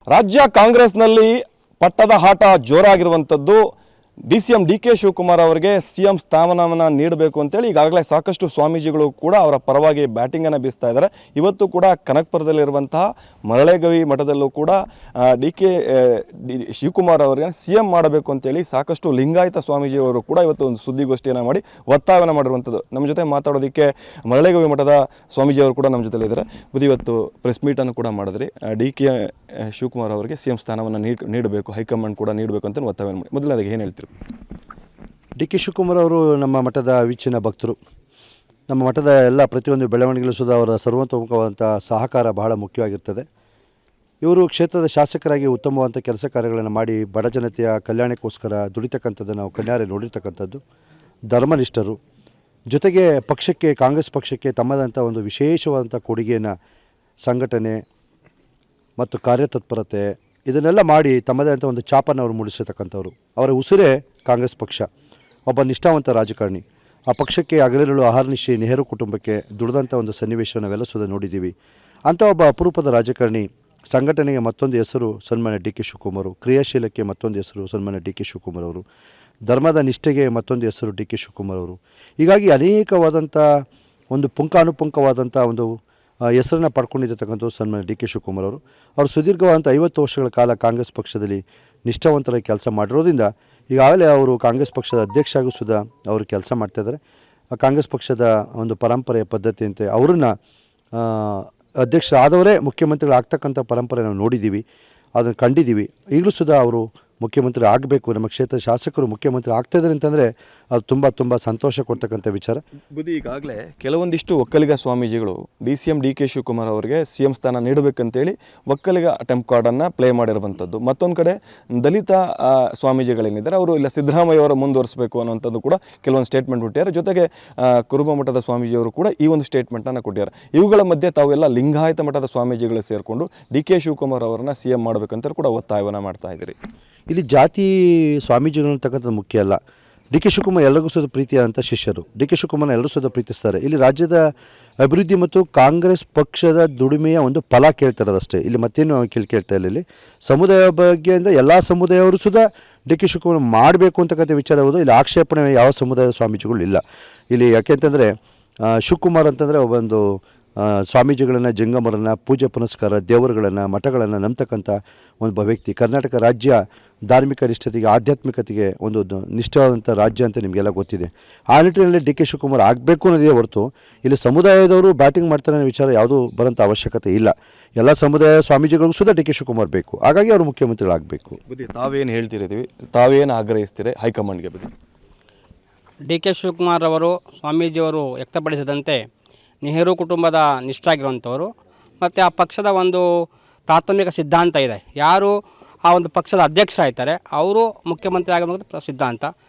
ರಾಜ್ಯ ಕಾಂಗ್ರೆಸ್ನಲ್ಲಿ ಪಟ್ಟದ ಆಟ ಜೋರಾಗಿರುವಂಥದ್ದು. ಡಿ.ಸಿ.ಎಂ ಡಿ.ಕೆ. ಶಿವಕುಮಾರ್ ಅವರಿಗೆ ಸಿ.ಎಂ ಸ್ಥಾನಮಾನ ನೀಡಬೇಕು ಅಂತೇಳಿ ಈಗಾಗಲೇ ಸಾಕಷ್ಟು ಸ್ವಾಮೀಜಿಗಳು ಕೂಡ ಅವರ ಪರವಾಗಿ ಬ್ಯಾಟಿಂಗನ್ನು ಬೀಸ್ತಾ ಇದ್ದಾರೆ. ಇವತ್ತು ಕೂಡ ಕನಕಪುರದಲ್ಲಿರುವಂತಹ ಮರಳೆಗವಿ ಮಠದಲ್ಲೂ ಕೂಡ ಡಿ.ಕೆ. ಶಿವಕುಮಾರ್ ಅವರಿಗೆ ಸಿ.ಎಂ ಮಾಡಬೇಕು ಅಂತೇಳಿ ಸಾಕಷ್ಟು ಲಿಂಗಾಯತ ಸ್ವಾಮೀಜಿಯವರು ಕೂಡ ಇವತ್ತು ಒಂದು ಸುದ್ದಿಗೋಷ್ಠಿಯನ್ನು ಮಾಡಿ ಒತ್ತಾಯವನ್ನು ಮಾಡಿರುವಂಥದ್ದು. ನಮ್ಮ ಜೊತೆ ಮಾತಾಡೋದಕ್ಕೆ ಮರಳೆಗವಿ ಮಠದ ಸ್ವಾಮೀಜಿಯವರು ಕೂಡ ನಮ್ಮ ಜೊತೆಲಿದ್ದಾರೆ. ಇವತ್ತು ಪ್ರೆಸ್ ಮೀಟನ್ನು ಕೂಡ ಮಾಡಿದ್ರಿ. ಡಿ.ಕೆ. ಶಿವಕುಮಾರ್ ಅವರಿಗೆ ಸಿ.ಎಂ ಸ್ಥಾನವನ್ನು ನೀಡಬೇಕು, ಹೈಕಮಾಂಡ್ ಕೂಡ ನೀಡಬೇಕು ಅಂತ ಒತ್ತಾಯ ಮಾಡಿ. ಮೊದಲನೇದಾಗಿ ಏನು ಹೇಳ್ತೀರಿ? ಡಿ.ಕೆ. ಶಿವಕುಮಾರ್ ಅವರು ನಮ್ಮ ಮಠದ ಅವಿಚ್ಛಿನ್ನ ಭಕ್ತರು. ನಮ್ಮ ಮಠದ ಎಲ್ಲ ಪ್ರತಿಯೊಂದು ಬೆಳವಣಿಗೆಗಳು ಸುಧಾ ಅವರ ಸರ್ವತೋಮುಖವಾದಂಥ ಸಹಕಾರ ಬಹಳ ಮುಖ್ಯವಾಗಿರ್ತದೆ. ಇವರು ಕ್ಷೇತ್ರದ ಶಾಸಕರಾಗಿ ಉತ್ತಮವಾದಂಥ ಕೆಲಸ ಕಾರ್ಯಗಳನ್ನು ಮಾಡಿ ಬಡ ಜನತೆಯ ಕಲ್ಯಾಣಕ್ಕೋಸ್ಕರ ದುಡಿತಕ್ಕಂಥದ್ದು ನಾವು ಕಣ್ಣಾರೆ ನೋಡಿರ್ತಕ್ಕಂಥದ್ದು. ಧರ್ಮನಿಷ್ಠರು, ಜೊತೆಗೆ ಪಕ್ಷಕ್ಕೆ, ಕಾಂಗ್ರೆಸ್ ಪಕ್ಷಕ್ಕೆ ತಮ್ಮದಂಥ ಒಂದು ವಿಶೇಷವಾದಂಥ ಕೊಡುಗೆಯನ್ನು, ಸಂಘಟನೆ ಮತ್ತು ಕಾರ್ಯತತ್ಪರತೆ ಇದನ್ನೆಲ್ಲ ಮಾಡಿ ತಮ್ಮದೇ ಅಂತ ಒಂದು ಛಾಪನ್ನು ಅವರು ಮೂಡಿಸಿರ್ತಕ್ಕಂಥವ್ರು. ಅವರ ಉಸಿರೇ ಕಾಂಗ್ರೆಸ್ ಪಕ್ಷ. ಒಬ್ಬ ನಿಷ್ಠಾವಂತ ರಾಜಕಾರಣಿ. ಆ ಪಕ್ಷಕ್ಕೆ ಹಗಲಿರುಳು ಅಹರ್ನಿಶಿ ನೆಹರು ಕುಟುಂಬಕ್ಕೆ ದುಡಿದಂಥ ಒಂದು ಸನ್ನಿವೇಶ ನಾವೆಲ್ಲ ಸುಧಾ ನೋಡಿದ್ದೀವಿ. ಅಂಥ ಒಬ್ಬ ಅಪರೂಪದ ರಾಜಕಾರಣಿ. ಸಂಘಟನೆಗೆ ಮತ್ತೊಂದು ಹೆಸರು ಸನ್ಮಾನ್ಯ ಡಿ.ಕೆ. ಶಿವಕುಮಾರ್. ಕ್ರಿಯಾಶೀಲಕ್ಕೆ ಮತ್ತೊಂದು ಹೆಸರು ಸನ್ಮಾನ್ಯ ಡಿ.ಕೆ. ಶಿವಕುಮಾರ್ ಅವರು. ಧರ್ಮದ ನಿಷ್ಠೆಗೆ ಮತ್ತೊಂದು ಹೆಸರು ಡಿ.ಕೆ. ಶಿವಕುಮಾರ್ ಅವರು. ಹೀಗಾಗಿ ಅನೇಕವಾದಂಥ ಒಂದು ಪುಂಖಾನುಪುಂಖವಾದಂಥ ಒಂದು ಹೆಸರನ್ನು ಪಡ್ಕೊಂಡಿರ್ತಕ್ಕಂಥ ಸನ್ಮಾನ್ಯ ಡಿ.ಕೆ. ಶಿವಕುಮಾರ್ ಅವರು. ಅವರು ಸುದೀರ್ಘವಾದಂಥ 50 ವರ್ಷಗಳ ಕಾಲ ಕಾಂಗ್ರೆಸ್ ಪಕ್ಷದಲ್ಲಿ ನಿಷ್ಠಾವಂತರಾಗಿ ಕೆಲಸ ಮಾಡಿರೋದ್ರಿಂದ ಈಗಾಗಲೇ ಅವರು ಕಾಂಗ್ರೆಸ್ ಪಕ್ಷದ ಅಧ್ಯಕ್ಷ ಆಗೂ ಸುಧಾ ಅವರು ಕೆಲಸ ಮಾಡ್ತಾಯಿದ್ದಾರೆ. ಕಾಂಗ್ರೆಸ್ ಪಕ್ಷದ ಒಂದು ಪರಂಪರೆಯ ಪದ್ಧತಿಯಂತೆ ಅವರನ್ನು ಅಧ್ಯಕ್ಷ ಆದವರೇ ಮುಖ್ಯಮಂತ್ರಿಗಳಾಗ್ತಕ್ಕಂಥ ಪರಂಪರೆ ನಾವು ನೋಡಿದ್ದೀವಿ, ಅದನ್ನು ಕಂಡಿದ್ದೀವಿ. ಈಗಲೂ ಸುಧಾ ಅವರು ಮುಖ್ಯಮಂತ್ರಿ ಆಗಬೇಕು, ನಮ್ಮ ಕ್ಷೇತ್ರದ ಶಾಸಕರು ಮುಖ್ಯಮಂತ್ರಿ ಆಗ್ತಾಯಿದ್ದಾರೆ ಅಂತಂದರೆ ಅದು ತುಂಬ ಸಂತೋಷ ಕೊಡ್ತಕ್ಕಂಥ ವಿಚಾರ. ಈಗಾಗಲೇ ಕೆಲವೊಂದಿಷ್ಟು ಒಕ್ಕಲಿಗ ಸ್ವಾಮೀಜಿಗಳು ಡಿ.ಸಿ.ಎಂ ಡಿ.ಕೆ. ಶಿವಕುಮಾರ್ ಅವರಿಗೆ ಸಿ.ಎಂ ಸ್ಥಾನ ನೀಡಬೇಕಂತೇಳಿ ಒಕ್ಕಲಿಗ ಟೆಂಪ್ ಕಾರ್ಡನ್ನು ಪ್ಲೇ ಮಾಡಿರುವಂಥದ್ದು. ಮತ್ತೊಂದು ಕಡೆ ದಲಿತ ಸ್ವಾಮೀಜಿಗಳೇನಿದ್ದಾರೆ ಅವರು ಇಲ್ಲ ಸಿದ್ದರಾಮಯ್ಯ ಅವರ ಮುಂದುವರಿಸಬೇಕು ಅನ್ನೋಂಥದ್ದು ಕೂಡ ಕೆಲವೊಂದು ಸ್ಟೇಟ್ಮೆಂಟ್ ಕೊಟ್ಟಿದ್ದಾರೆ. ಜೊತೆಗೆ ಕುರುಬ ಮಠದ ಸ್ವಾಮೀಜಿಯವರು ಕೂಡ ಈ ಒಂದು ಸ್ಟೇಟ್ಮೆಂಟನ್ನು ಕೊಟ್ಟಿದ್ದಾರೆ. ಇವುಗಳ ಮಧ್ಯೆ ತಾವೆಲ್ಲ ಲಿಂಗಾಯತ ಮಠದ ಸ್ವಾಮೀಜಿಗಳು ಸೇರಿಕೊಂಡು ಡಿ.ಕೆ. ಶಿವಕುಮಾರ್ ಅವರನ್ನು ಸಿ.ಎಂ ಮಾಡಬೇಕಂತ ಕೂಡ ಒತ್ತಾಯವನ್ನು ಮಾಡ್ತಾ ಇದ್ದೀರಿ. ಇಲ್ಲಿ ಜಾತಿ ಸ್ವಾಮೀಜಿಗಳು ಅಂತಕ್ಕಂಥದ್ದು ಮುಖ್ಯ ಅಲ್ಲ. ಡಿ.ಕೆ. ಶಿವಕುಮಾರ್ ಎಲ್ಲರಿಗೂ ಸಹ ಪ್ರೀತಿಯಾದಂಥ ಶಿಷ್ಯರು. ಡಿ.ಕೆ. ಶಿವಕುಮಾರ್ನ ಎಲ್ಲರೂ ಸಹ ಪ್ರೀತಿಸ್ತಾರೆ. ಇಲ್ಲಿ ರಾಜ್ಯದ ಅಭಿವೃದ್ಧಿ ಮತ್ತು ಕಾಂಗ್ರೆಸ್ ಪಕ್ಷದ ದುಡಿಮೆಯ ಒಂದು ಫಲ ಕೇಳ್ತಾರದಷ್ಟೇ. ಇಲ್ಲಿ ಮತ್ತೇನು ಕೇಳ್ತಾ ಇಲ್ಲ. ಇಲ್ಲಿ ಸಮುದಾಯ ಬಗ್ಗೆಯಿಂದ ಎಲ್ಲ ಸಮುದಾಯವರು ಸುಧಾ ಡಿ.ಕೆ. ಶಿವಕುಮಾರ್ ಮಾಡಬೇಕು ಅಂತಕ್ಕಂಥ ವಿಚಾರ ಹೌದು. ಇಲ್ಲಿ ಆಕ್ಷೇಪಣೆ ಯಾವ ಸಮುದಾಯದ ಸ್ವಾಮೀಜಿಗಳು ಇಲ್ಲ ಇಲ್ಲಿ. ಯಾಕೆಂತಂದರೆ ಶಿವಕುಮಾರ್ ಅಂತಂದರೆ ಒಂದು ಸ್ವಾಮೀಜಿಗಳನ್ನು, ಜಂಗಮರನ್ನು, ಪೂಜೆ ಪುನಸ್ಕಾರ, ದೇವರುಗಳನ್ನು, ಮಠಗಳನ್ನು ನಂಬತಕ್ಕಂಥ ಒಂದು ವ್ಯಕ್ತಿ. ಕರ್ನಾಟಕ ರಾಜ್ಯ ಧಾರ್ಮಿಕ ನಿಷ್ಠತೆಗೆ, ಆಧ್ಯಾತ್ಮಿಕತೆಗೆ ಒಂದು ನಿಷ್ಠವಾದಂಥ ರಾಜ್ಯ ಅಂತ ನಿಮಗೆಲ್ಲ ಗೊತ್ತಿದೆ. ಆ ನಿಟ್ಟಿನಲ್ಲಿ ಡಿ.ಕೆ. ಶಿವಕುಮಾರ್ ಆಗಬೇಕು ಅನ್ನೋದೇ ಹೊರತು ಇಲ್ಲಿ ಸಮುದಾಯದವರು ಬ್ಯಾಟಿಂಗ್ ಮಾಡ್ತಾರೆ ಅನ್ನೋ ವಿಚಾರ ಯಾವುದೂ ಬರೋಂಥ ಅವಶ್ಯಕತೆ ಇಲ್ಲ. ಎಲ್ಲ ಸಮುದಾಯ ಸ್ವಾಮೀಜಿಗಳಿಗೂ ಸುಧಾ ಡಿ.ಕೆ. ಶಿವಕುಮಾರ್ ಬೇಕು. ಹಾಗಾಗಿ ಅವರು ಮುಖ್ಯಮಂತ್ರಿಗಳಾಗಬೇಕು. ತಾವೇನು ಹೇಳ್ತಿರ್ತೀವಿ, ತಾವೇನು ಆಗ್ರಹಿಸ್ತೀರಿ ಹೈಕಮಾಂಡ್ಗೆ ಬಗ್ಗೆ? ಡಿ.ಕೆ. ಶಿವಕುಮಾರ್ ಅವರು ಸ್ವಾಮೀಜಿಯವರು ವ್ಯಕ್ತಪಡಿಸಿದಂತೆ ನೆಹರು ಕುಟುಂಬದ ನಿಷ್ಠಾಗಿರುವಂಥವರು ಮತ್ತು ಆ ಪಕ್ಷದ ಒಂದು ಪ್ರಾಥಮಿಕ ಸಿದ್ಧಾಂತ ಇದೆ. ಯಾರು ಆ ಒಂದು ಪಕ್ಷದ ಅಧ್ಯಕ್ಷ ಆಯ್ತಾರೆ ಅವರು ಮುಖ್ಯಮಂತ್ರಿ ಆಗಬೇಕು ಸಿದ್ಧಾಂತ.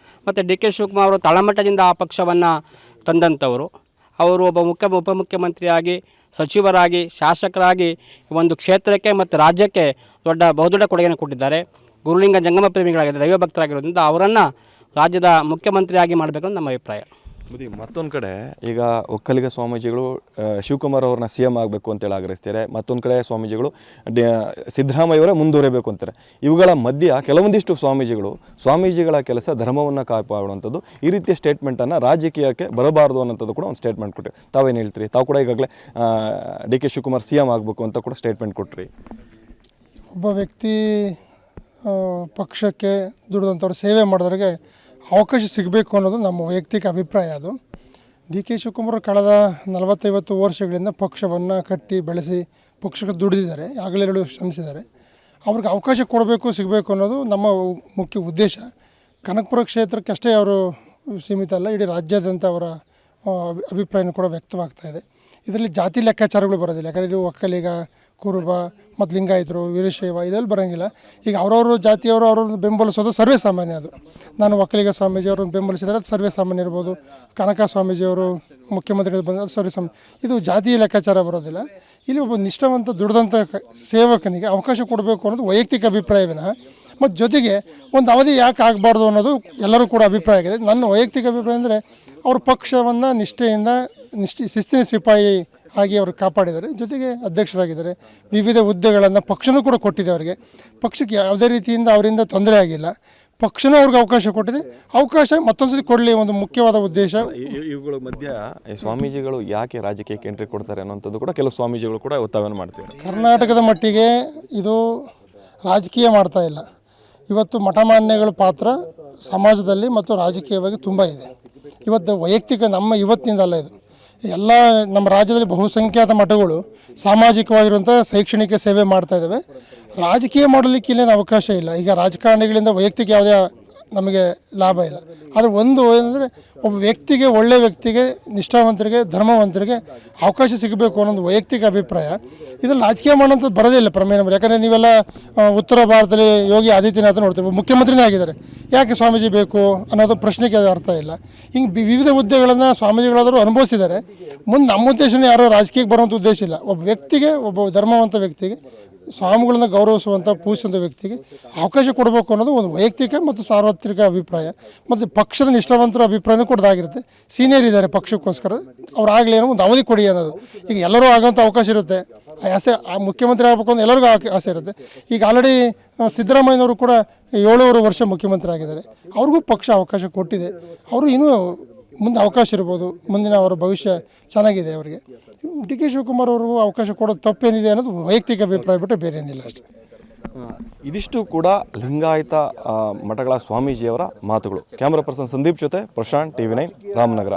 ಮತ್ತು ಡಿ.ಕೆ. ಶಿವಕುಮಾರ್ ಅವರು ತಳಮಟ್ಟದಿಂದ ಆ ಪಕ್ಷವನ್ನು ತಂದಂಥವರು. ಅವರು ಒಬ್ಬ ಉಪಮುಖ್ಯಮಂತ್ರಿಯಾಗಿ, ಸಚಿವರಾಗಿ, ಶಾಸಕರಾಗಿ ಒಂದು ಕ್ಷೇತ್ರಕ್ಕೆ ಮತ್ತು ರಾಜ್ಯಕ್ಕೆ ಬಹುದೊಡ್ಡ ಕೊಡುಗೆಯನ್ನು ಕೊಟ್ಟಿದ್ದಾರೆ. ಗುರುಲಿಂಗ ಜಂಗಮ ಪ್ರೇಮಿಗಳಾಗಿದ್ದಾರೆ, ದೈವ ಭಕ್ತರಾಗಿರೋದ್ರಿಂದ ಅವರನ್ನು ರಾಜ್ಯದ ಮುಖ್ಯಮಂತ್ರಿಯಾಗಿ ಮಾಡಬೇಕು ಅಂತ ನಮ್ಮ ಅಭಿಪ್ರಾಯ. ಮತ್ತೊಂದು ಕಡೆ ಈಗ ಒಕ್ಕಲಿಗ ಸ್ವಾಮೀಜಿಗಳು ಶಿವಕುಮಾರ್ ಅವ್ರನ್ನ ಸಿ.ಎಂ ಆಗಬೇಕು ಅಂತೇಳಿ ಆಗ್ರಹಿಸ್ತಾರೆ. ಮತ್ತೊಂದು ಕಡೆ ಸ್ವಾಮೀಜಿಗಳು ಸಿದ್ದರಾಮಯ್ಯವರೇ ಮುಂದುವರಿಬೇಕು ಅಂತಾರೆ. ಇವುಗಳ ಮಧ್ಯ ಕೆಲವೊಂದಿಷ್ಟು ಸ್ವಾಮೀಜಿಗಳ ಕೆಲಸ ಧರ್ಮವನ್ನು ಕಾಪಾಡುವಂಥದ್ದು, ಈ ರೀತಿಯ ಸ್ಟೇಟ್ಮೆಂಟನ್ನು ರಾಜಕೀಯಕ್ಕೆ ಬರಬಾರ್ದು ಅನ್ನೋಂಥದ್ದು ಕೂಡ ಒಂದು ಸ್ಟೇಟ್ಮೆಂಟ್ ಕೊಟ್ಟರೆ ತಾವೇನು ಹೇಳ್ತೀರಿ? ತಾವು ಕೂಡ ಈಗಾಗಲೇ ಡಿ.ಕೆ. ಶಿವಕುಮಾರ್ ಸಿ.ಎಂ ಆಗಬೇಕು ಅಂತ ಕೂಡ ಸ್ಟೇಟ್ಮೆಂಟ್ ಕೊಟ್ರಿ. ಒಬ್ಬ ವ್ಯಕ್ತಿ ಪಕ್ಷಕ್ಕೆ ದುಡಿದಂಥವ್ರು ಸೇವೆ ಮಾಡಿದವರಿಗೆ ಅವಕಾಶ ಸಿಗಬೇಕು ಅನ್ನೋದು ನಮ್ಮ ವೈಯಕ್ತಿಕ ಅಭಿಪ್ರಾಯ. ಅದು ಡಿ.ಕೆ. ಶಿವಕುಮಾರ್ ಕಳೆದ 40-50 ವರ್ಷಗಳಿಂದ ಪಕ್ಷವನ್ನು ಕಟ್ಟಿ ಬೆಳೆಸಿ ಪಕ್ಷಕ್ಕೆ ದುಡಿದಿದ್ದಾರೆ, ಹಗಲಿರುಳು ಶ್ರಮಿಸಿದ್ದಾರೆ. ಅವ್ರಿಗೆ ಅವಕಾಶ ಸಿಗಬೇಕು ಅನ್ನೋದು ನಮ್ಮ ಮುಖ್ಯ ಉದ್ದೇಶ. ಕನಕಪುರ ಕ್ಷೇತ್ರಕ್ಕೆ ಅಷ್ಟೇ ಅವರು ಸೀಮಿತ ಅಲ್ಲ, ಇಡೀ ರಾಜ್ಯಾದ್ಯಂತ ಅವರ ಅಭಿಪ್ರಾಯನೂ ಕೂಡ ವ್ಯಕ್ತವಾಗ್ತಾ ಇದೆ. ಇದರಲ್ಲಿ ಜಾತಿ ಲೆಕ್ಕಾಚಾರಗಳು ಬರೋದಿಲ್ಲ. ಯಾಕಂದರೆ ಇದು ಒಕ್ಕಲಿಗ, ಕುರುಬ ಮತ್ತು ಲಿಂಗಾಯತರು, ವೀರಶೈವ ಇದೆಲ್ಲ ಬರೋಂಗಿಲ್ಲ. ಈಗ ಅವರವರು ಜಾತಿಯವರು ಅವ್ರವ್ರನ್ನ ಬೆಂಬಲಿಸೋದು ಸರ್ವೇ ಸಾಮಾನ್ಯ. ಅದು ನಾನು ಒಕ್ಕಲಿಗ ಸ್ವಾಮೀಜಿಯವ್ರನ್ನ ಬೆಂಬಲಿಸಿದರೆ ಅದು ಸರ್ವೇ ಸಾಮಾನ್ಯ ಇರ್ಬೋದು. ಕನಕ ಸ್ವಾಮೀಜಿಯವರು ಮುಖ್ಯಮಂತ್ರಿಗಳು ಬಂದ ಅದು ಸರ್ವೇ ಸಾಮಾನ್ಯ. ಇದು ಜಾತಿಯ ಲೆಕ್ಕಾಚಾರ ಬರೋದಿಲ್ಲ. ಇಲ್ಲಿ ಒಬ್ಬ ನಿಷ್ಠಾವಂತ ದುಡಿದಂಥ ಸೇವಕನಿಗೆ ಅವಕಾಶ ಕೊಡಬೇಕು ಅನ್ನೋದು ವೈಯಕ್ತಿಕ ಅಭಿಪ್ರಾಯವಿನ. ಮತ್ತು ಜೊತೆಗೆ ಒಂದು ಅವಧಿ ಯಾಕೆ ಆಗಬಾರ್ದು ಅನ್ನೋದು ಎಲ್ಲರೂ ಕೂಡ ಅಭಿಪ್ರಾಯ ಆಗಿದೆ. ನನ್ನ ವೈಯಕ್ತಿಕ ಅಭಿಪ್ರಾಯ ಅಂದರೆ ಅವರು ಪಕ್ಷವನ್ನು ಶಿಸ್ತಿನ ಸಿಪಾಯಿ ಹಾಗೆ ಅವರು ಕಾಪಾಡಿದ್ದಾರೆ. ಜೊತೆಗೆ ಅಧ್ಯಕ್ಷರಾಗಿದ್ದಾರೆ. ವಿವಿಧ ಹುದ್ದೆಗಳನ್ನು ಪಕ್ಷನೂ ಕೂಡ ಕೊಟ್ಟಿದೆ ಅವರಿಗೆ. ಪಕ್ಷಕ್ಕೆ ಯಾವುದೇ ರೀತಿಯಿಂದ ಅವರಿಂದ ತೊಂದರೆ ಆಗಿಲ್ಲ. ಪಕ್ಷನೂ ಅವ್ರಿಗೆ ಅವಕಾಶ ಕೊಟ್ಟಿದೆ. ಅವಕಾಶ ಮತ್ತೊಂದು ಸತಿ ಕೊಡಲಿ ಒಂದು ಮುಖ್ಯವಾದ ಉದ್ದೇಶ. ಇವುಗಳ ಮಧ್ಯ ಈ ಸ್ವಾಮೀಜಿಗಳು ಯಾಕೆ ರಾಜಕೀಯಕ್ಕೆ ಎಂಟ್ರಿ ಕೊಡ್ತಾರೆ ಅನ್ನೋಂಥದ್ದು ಕೂಡ ಕೆಲವು ಸ್ವಾಮೀಜಿಗಳು ಕೂಡ ಒತ್ತಾಯವನ್ನು ಮಾಡ್ತಾರೆ. ಕರ್ನಾಟಕದ ಮಟ್ಟಿಗೆ ಇದು ರಾಜಕೀಯ ಮಾಡ್ತಾ ಇಲ್ಲ. ಇವತ್ತು ಮಠಮಾನ್ಯಗಳ ಪಾತ್ರ ಸಮಾಜದಲ್ಲಿ ಮತ್ತು ರಾಜಕೀಯವಾಗಿ ತುಂಬ ಇದೆ. ಇವತ್ತು ವೈಯಕ್ತಿಕ ನಮ್ಮ ಇವತ್ತಿನಿಂದಲ್ಲ, ಇದು ಎಲ್ಲ ನಮ್ಮ ರಾಜ್ಯದಲ್ಲಿ ಬಹುಸಂಖ್ಯಾತ ಮಠಗಳು ಸಾಮಾಜಿಕವಾಗಿರುವಂಥ ಶೈಕ್ಷಣಿಕ ಸೇವೆ ಮಾಡ್ತಾ ಇದ್ದಾವೆ. ರಾಜಕೀಯ ಮಾಡಲಿಕ್ಕೆ ಇಲ್ಲೇನು ಅವಕಾಶ ಇಲ್ಲ. ಈಗ ರಾಜಕಾರಣಿಗಳಿಂದ ವೈಯಕ್ತಿಕ ಯಾವುದೇ ನಮಗೆ ಲಾಭ ಇಲ್ಲ. ಆದರೆ ಒಂದು ಏನಂದರೆ ಒಬ್ಬ ವ್ಯಕ್ತಿಗೆ, ಒಳ್ಳೆಯ ವ್ಯಕ್ತಿಗೆ, ನಿಷ್ಠಾವಂತರಿಗೆ, ಧರ್ಮವಂತರಿಗೆ ಅವಕಾಶ ಸಿಗಬೇಕು ಅನ್ನೋದು ವೈಯಕ್ತಿಕ ಅಭಿಪ್ರಾಯ. ಇದರಲ್ಲಿ ರಾಜಕೀಯ ಮಾಡೋಂಥದ್ದು ಬರೋದೇ ಇಲ್ಲ ಪ್ರಮೇಯ ನಂಬರ್. ಯಾಕಂದರೆ ನೀವೆಲ್ಲ ಉತ್ತರ ಭಾರತದಲ್ಲಿ ಯೋಗಿ ಆದಿತ್ಯನಾಥ್ ನೋಡ್ತೀವಿ, ಮುಖ್ಯಮಂತ್ರಿನೇ ಆಗಿದ್ದಾರೆ. ಯಾಕೆ ಸ್ವಾಮೀಜಿ ಬೇಕು ಅನ್ನೋದು ಪ್ರಶ್ನೆಗೆ ಅದು ಅರ್ಥ ಇಲ್ಲ. ಹಿಂಗೆ ವಿವಿಧ ಹುದ್ದೆಗಳನ್ನು ಸ್ವಾಮೀಜಿಗಳಾದರೂ ಅನುಭವಿಸಿದ್ದಾರೆ. ಮುಂದೆ ನಮ್ಮ ಉದ್ದೇಶನೇ ಯಾರೋ ರಾಜಕೀಯಕ್ಕೆ ಬರುವಂಥ ಉದ್ದೇಶ ಇಲ್ಲ. ಒಬ್ಬ ವ್ಯಕ್ತಿಗೆ, ಒಬ್ಬ ಧರ್ಮವಂತ ವ್ಯಕ್ತಿಗೆ, ಸ್ವಾಮಿಗಳನ್ನು ಗೌರವಿಸುವಂಥ, ಪೂಜಿಸುವಂಥ ವ್ಯಕ್ತಿಗೆ ಅವಕಾಶ ಕೊಡಬೇಕು ಅನ್ನೋದು ಒಂದು ವೈಯಕ್ತಿಕ ಮತ್ತು ಸಾರ್ವತ್ರಿಕ ಅಭಿಪ್ರಾಯ. ಮತ್ತು ಪಕ್ಷದ ನಿಷ್ಠಾವಂತರ ಅಭಿಪ್ರಾಯನೂ ಕೊಡೋದಾಗಿರುತ್ತೆ. ಸೀನಿಯರ್ ಇದ್ದಾರೆ ಪಕ್ಷಕ್ಕೋಸ್ಕರ, ಅವ್ರಾಗಲಿ ಏನೋ ಒಂದು ಅವಧಿ ಕೊಡಿ ಅನ್ನೋದು. ಈಗ ಎಲ್ಲರೂ ಆಗೋಂಥ ಅವಕಾಶ ಇರುತ್ತೆ. ಆಸೆ ಮುಖ್ಯಮಂತ್ರಿ ಆಗಬೇಕು ಅಂತ ಎಲ್ಲರಿಗೂ ಆಸೆ ಇರುತ್ತೆ. ಈಗ ಆಲ್ರೆಡಿ ಸಿದ್ದರಾಮಯ್ಯನವರು ಕೂಡ 7 ವರ್ಷ ಮುಖ್ಯಮಂತ್ರಿ ಆಗಿದ್ದಾರೆ. ಅವ್ರಿಗೂ ಪಕ್ಷ ಅವಕಾಶ ಕೊಟ್ಟಿದೆ. ಅವರು ಇನ್ನೂ ಮುಂದೆ ಅವಕಾಶ ಇರ್ಬೋದು. ಮುಂದಿನ ಅವರ ಭವಿಷ್ಯ ಚೆನ್ನಾಗಿದೆ ಅವರಿಗೆ. ಡಿ ಕೆ ಶಿವಕುಮಾರ್ ಅವ್ರಿಗೂ ಅವಕಾಶ ಕೊಡೋದು ತಪ್ಪೇನಿದೆ ಅನ್ನೋದು ವೈಯಕ್ತಿಕ ಅಭಿಪ್ರಾಯ ಬಿಟ್ಟು ಬೇರೆ ಏನಿಲ್ಲ ಅಷ್ಟೇ. ಇದಿಷ್ಟು ಕೂಡ ಲಿಂಗಾಯತ ಮಠಗಳ ಸ್ವಾಮೀಜಿಯವರ ಮಾತುಗಳು. ಕ್ಯಾಮ್ರಾ ಪರ್ಸನ್ ಸಂದೀಪ್ ಜೊತೆ ಪ್ರಶಾಂತ್, TV9 ರಾಮನಗರ.